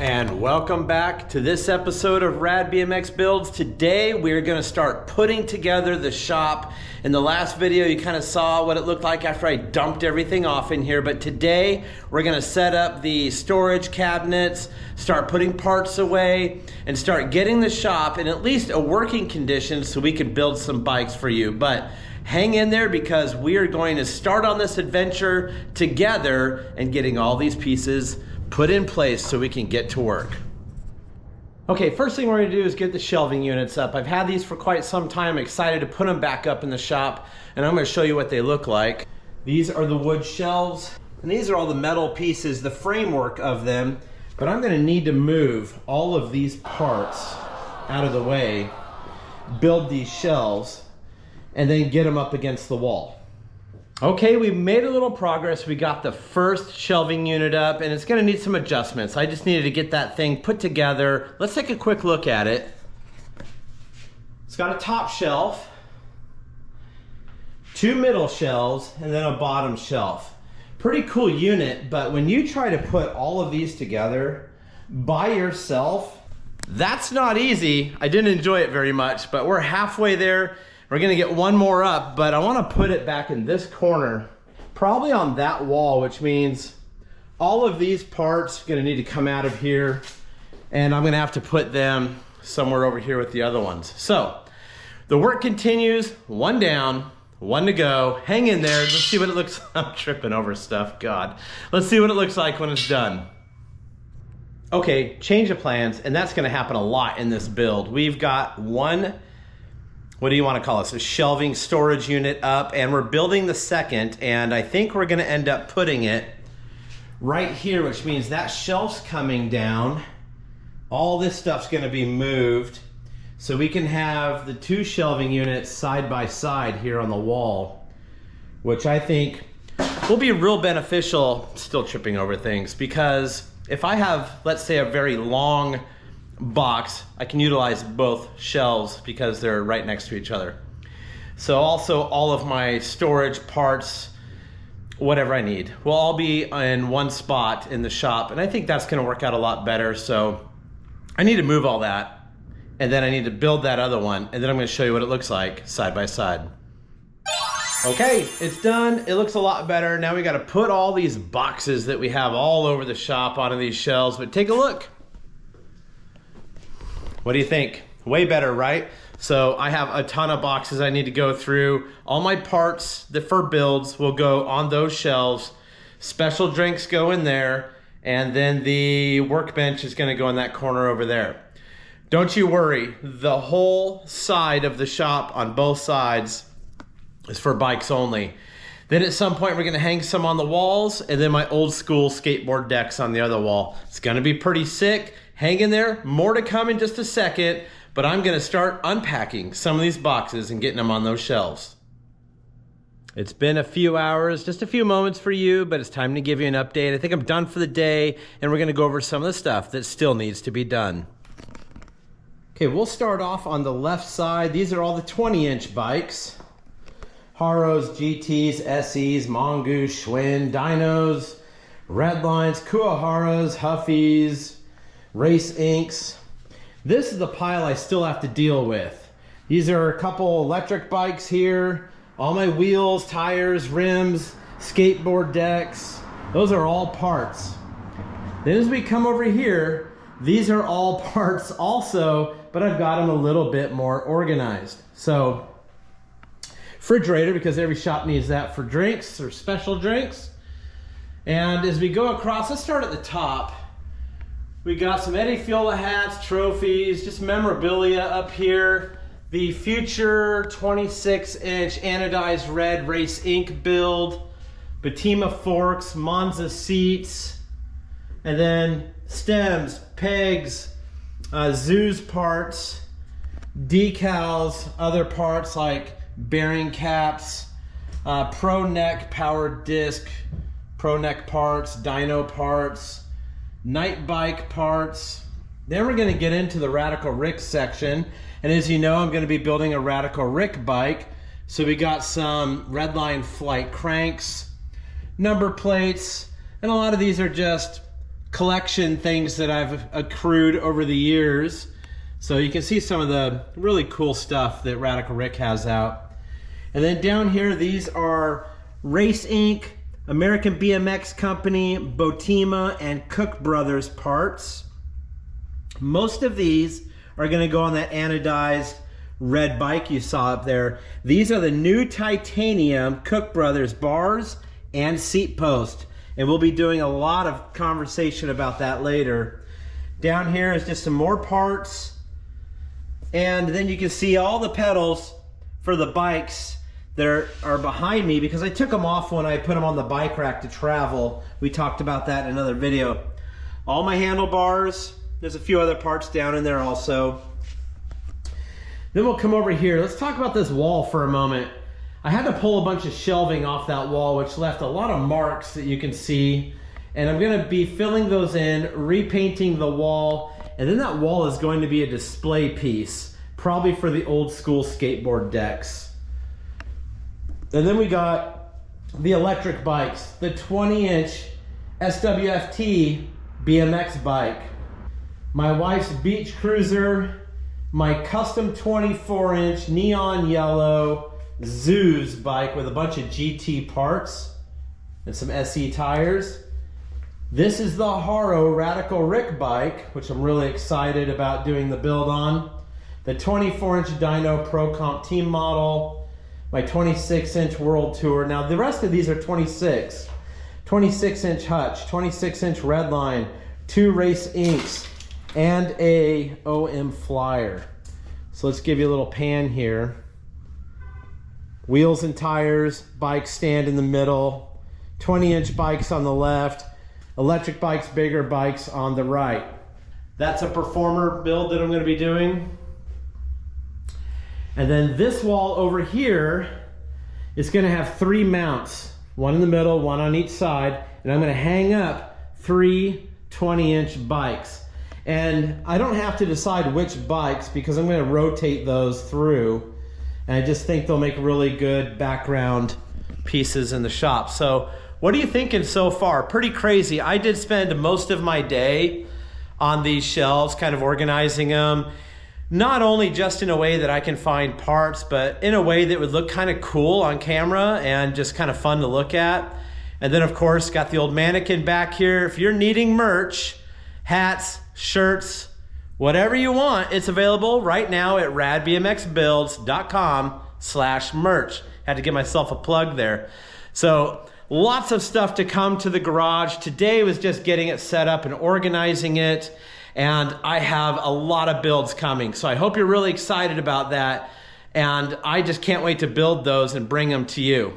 And welcome back to this episode of Rad Bmx Builds. Today we're going to start putting together the shop. In the last video you kind of saw what it looked like after I dumped everything off in here, but today we're going to set up the storage cabinets, start putting parts away, and start getting the shop in at least a working condition so we can build some bikes for you. But hang in there because we are going to start on this adventure together and getting all these pieces put in place so we can get to work. Okay, first thing we're going to do is get the shelving units up. I've had these for quite some time. I'm excited to put them back up in the shop, and I'm going to show you what they look like. These are the wood shelves, and these are all the metal pieces, the framework of them, but I'm going to need to move all of these parts out of the way, build these shelves, and then get them up against the wall. Okay, we've made a little progress. We got the first shelving unit up, and it's gonna need some adjustments. I just needed to get that thing put together. Let's take a quick look at it. It's got a top shelf, two middle shelves, and then a bottom shelf. Pretty cool unit, but when you try to put all of these together by yourself, that's not easy. I didn't enjoy it very much, but we're halfway there. We're gonna get one more up, but I wanna put it back in this corner, probably on that wall, which means all of these parts are gonna need to come out of here, and I'm gonna have to put them somewhere over here with the other ones. So, the work continues, one down, one to go. Hang in there, let's see what it looks like. I'm tripping over stuff, God. Let's see what it looks like when it's done. Okay, change of plans, and that's gonna happen a lot in this build. We've got one, what do you want to call this? A shelving storage unit up, and we're building the second, and I think we're gonna end up putting it right here, which means that shelf's coming down. All this stuff's gonna be moved, so we can have the two shelving units side by side here on the wall, which I think will be real beneficial. Still tripping over things, because if I have, let's say, a very long box, I can utilize both shelves because they're right next to each other. So also all of my storage parts, whatever I need, will all be in one spot in the shop, and I think that's gonna work out a lot better. So I need to move all that, and then I need to build that other one, and then I'm gonna show you what it looks like side by side. Okay, it's done. It looks a lot better. Now we gotta put all these boxes that we have all over the shop onto these shelves, but take a look. What do you think? Way better, right? So I have a ton of boxes I need to go through. All my parts that for builds will go on those shelves. Special drinks go in there, and then the workbench is gonna go in that corner over there. Don't you worry, the whole side of the shop on both sides is for bikes only. Then at some point we're gonna hang some on the walls, and then my old school skateboard decks on the other wall. It's gonna be pretty sick. Hang in there, more to come in just a second, but I'm gonna start unpacking some of these boxes and getting them on those shelves. It's been a few hours, just a few moments for you, but it's time to give you an update. I think I'm done for the day, and we're gonna go over some of the stuff that still needs to be done. Okay, we'll start off on the left side. These are all the 20-inch bikes. Haros, GTs, SEs, Mongoose, Schwinn, Dynos, Redlines, Kuwaharas, Huffies, Race Inks. This is the pile I still have to deal with. These are a couple electric bikes here. All my wheels, tires, rims, skateboard decks. Those are all parts. Then as we come over here, these are all parts also, but I've got them a little bit more organized. So, refrigerator, because every shop needs that for drinks or special drinks. And as we go across, let's start at the top. We got some Eddie Fiola hats, trophies, just memorabilia up here. The future 26-inch anodized red Race Inc build, Batima forks, Monza seats, and then stems, pegs, Zeus parts, decals, other parts like bearing caps, Pro Neck powered disc, Pro Neck parts, dyno parts, night bike parts. Then we're going to get into the Radical Rick section, and as you know, I'm going to be building a Radical Rick bike. So we got some Redline Flight cranks, number plates, and a lot of these are just collection things that I've accrued over the years. So you can see some of the really cool stuff that Radical Rick has out. And then down here, these are Race Inc., American BMX Company, Botima, and Cook Brothers parts. Most of these are gonna go on that anodized red bike you saw up there. These are the new titanium Cook Brothers bars and seat post. And we'll be doing a lot of conversation about that later. Down here is just some more parts. And then you can see all the pedals for the bikes that are behind me, because I took them off when I put them on the bike rack to travel. We talked about that in another video. All my handlebars. There's a few other parts down in there also. Then we'll come over here. Let's talk about this wall for a moment. I had to pull a bunch of shelving off that wall, which left a lot of marks that you can see. And I'm gonna be filling those in, repainting the wall, and then that wall is going to be a display piece, probably for the old school skateboard decks. And then we got the electric bikes, the 20-inch SWFT BMX bike, my wife's beach cruiser, my custom 24-inch neon yellow Zeus bike with a bunch of GT parts and some SE tires. This is the Haro Radical Rick bike, which I'm really excited about doing the build on. The 24-inch Dyno Pro Comp Team model, my 26-inch World Tour. Now the rest of these are 26-inch Hutch, 26-inch Redline, 2 Race Inks, and a OM Flyer. So let's give you a little pan here. Wheels and tires, bike stand in the middle, 20-inch bikes on the left, electric bikes, bigger bikes on the right. That's a performer build that I'm going to be doing. And then this wall over here is going to have 3 mounts, one in the middle, one on each side, and I'm going to hang up 3 20-inch bikes. And I don't have to decide which bikes because I'm going to rotate those through, and I just think they'll make really good background pieces in the shop. So what are you thinking so far? Pretty crazy. I did spend most of my day on these shelves, kind of organizing them, not only just in a way that I can find parts, but in a way that would look kind of cool on camera and just kind of fun to look at. And then of course, got the old mannequin back here. If you're needing merch, hats, shirts, whatever you want, it's available right now at radbmxbuilds.com/merch. Had to give myself a plug there. So lots of stuff to come to the garage. Today was just getting it set up and organizing it, and I have a lot of builds coming. So I hope you're really excited about that, and I just can't wait to build those and bring them to you.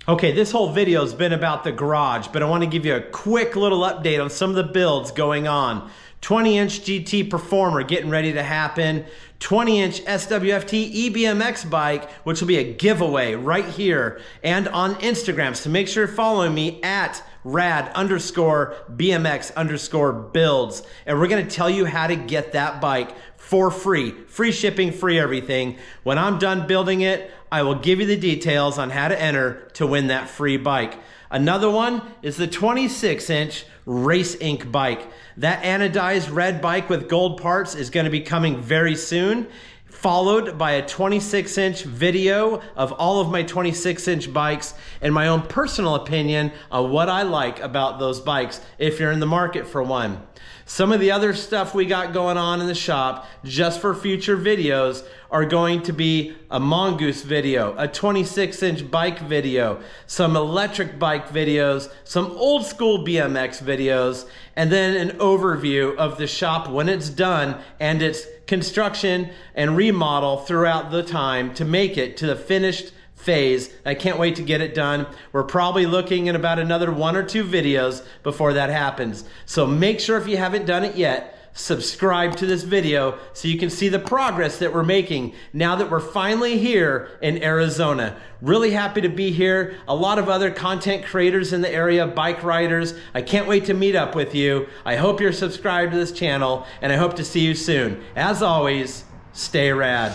Okay, this whole video has been about the garage, but I want to give you a quick little update on some of the builds going on. 20-inch GT Performer getting ready to happen. 20-inch SWFT eBMX bike, which will be a giveaway right here and on Instagram. So make sure you're following me at Rad_BMX_builds. And we're going to tell you how to get that bike for free. Free shipping, free everything. When I'm done building it, I will give you the details on how to enter to win that free bike. Another one is the 26-inch Race Inc. bike. That anodized red bike with gold parts is going to be coming very soon, followed by a 26-inch video of all of my 26-inch bikes and my own personal opinion on what I like about those bikes if you're in the market for one. Some of the other stuff we got going on in the shop just for future videos are going to be a Mongoose video, a 26-inch bike video, some electric bike videos, some old school BMX videos, and then an overview of the shop when it's done and its construction and remodel throughout the time to make it to the finished phase. I can't wait to get it done. We're probably looking at about another 1 or 2 videos before that happens. So make sure if you haven't done it yet, subscribe to this video so you can see the progress that we're making now that we're finally here in Arizona. Really happy to be here. A lot of other content creators in the area, bike riders. I can't wait to meet up with you. I hope you're subscribed to this channel, and I hope to see you soon. As always, stay rad.